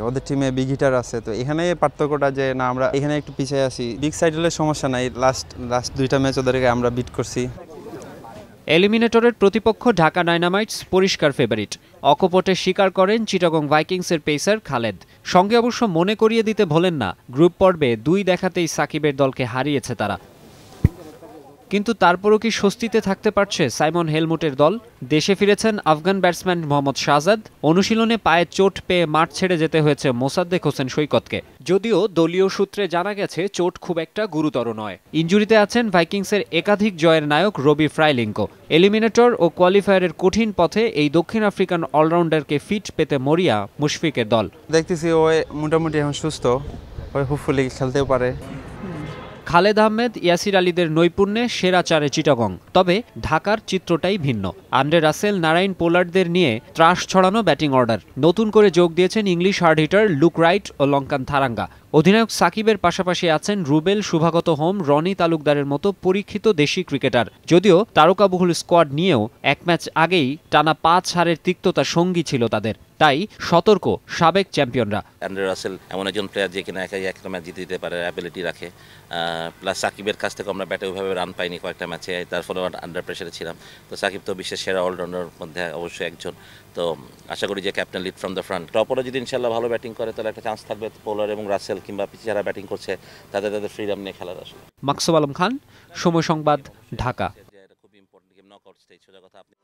ওদের টিমে big hitter আছে, তো এখানে পার্থক্যটা যে না আমরা এখানে একটু পিছিয়ে আছি। বিগ সাইড হলে সমস্যা নাই, লাস্ট দুইটা ম্যাচ ওদেরকে আমরা বিট করছি। এলিমিনেটরের প্রতিপক্ষ ঢাকা ডায়নামাইটস পরিষ্কার ফেভারিট। অকপটে স্বীকার করেন চিটাগং ভাইকিংসের পেসার খালেদ। সঙ্গে অবশ্য মনে করিয়ে দিতে ভোলেন না, গ্রুপ পর্বে 2 দেখাতেই সাকিবের দলকে হারিয়েছে তারা। কিন্তু তারপরও কি স্বস্তিতে থাকতে পারছে সাইমন হেলমুটের দল? দেশে ফিরেছেন আফগান ব্যাটসম্যান মোহাম্মদ শাহজাদ। অনুশীলনে পায়ে চোট পেয়ে মাঠ ছেড়ে যেতে হয়েছে মোসাদ্দেক হোসেন সৈকতকে। যদিও দলীয় সূত্রে জানা গেছে চোট খুব একটা গুরুতর নয়। ইনজুরিতে আছেন ভাইকিংসের একাধিক জয়ের নায়ক রবি ফ্রাইলিঙ্কো। এলিমিনেটর ও কোয়ালিফায়ারের কঠিন পথে এই দক্ষিণ আফ্রিকান অলরাউন্ডারকে ফিট পেতে মরিয়া মুশফিকের দল। দেখতেছি ও মোটামুটি এখন সুস্থ, ওই হোপফুলি খেলতেও পারে। খালেদ আহমেদ, ইয়াসির আলীদের নৈপুণ্যে সেরা চারে চিটাগং। তবে ঢাকার চিত্রটাই ভিন্ন। আন্দ্রে রাসেল, নারায়ণ পোলার্ডদের নিয়ে ত্রাস ছড়ানো ব্যাটিং অর্ডার। নতুন করে যোগ দিয়েছেন English hard hitter Luke Wright ও লঙ্কান থারাঙ্গা। অধিনায়ক সাকিবের পাশাপাশি আছেন রুবেল, শুভাগত হোম, রনি তালুকদারের মতো পরীক্ষিত দেশি ক্রিকেটার। যদিও তারকাবহুল স্কোয়াড নিয়েও এক ম্যাচ আগেই টানা 5 হারের তিক্ততা সঙ্গী ছিল তাদের। তাই সতর্ক সাবেক চ্যাম্পিয়নরা। আন্দ্রে রাসেল এমন একজন প্লেয়ার যে কিনা একাই একটা ম্যাচ জিতে দিতে পারে, অ্যাবিলিটি রাখে। প্লাস সাকিবের কাছ থেকে আমরা ব্যাটে ওইভাবে রান পাইনি কয়েকটা ম্যাচে, তার ফলে আন্ডার প্রেশারে ছিলাম। তো সাকিব তো বিশ্বের সেরা অলরাউন্ডার মধ্যে অবশ্যই একজন। তো আশা করি যে captain lead from the front. টপরে যদি ইনশাল্লাহ ভালো ব্যাটিং করে তাহলে একটা চান্স থাকবে পোলার এবং রাসেল কিংবা পিছিয়ে যারা ব্যাটিং করছে তাদের ফ্রিডম নিয়ে খেলার। আসলে মাকসুম আলম খান, সময় সংবাদ, ঢাকা। খুব ইম্পর্টেন্ট গেম, নকআউট স্টেজ সোজা কথা। আপনি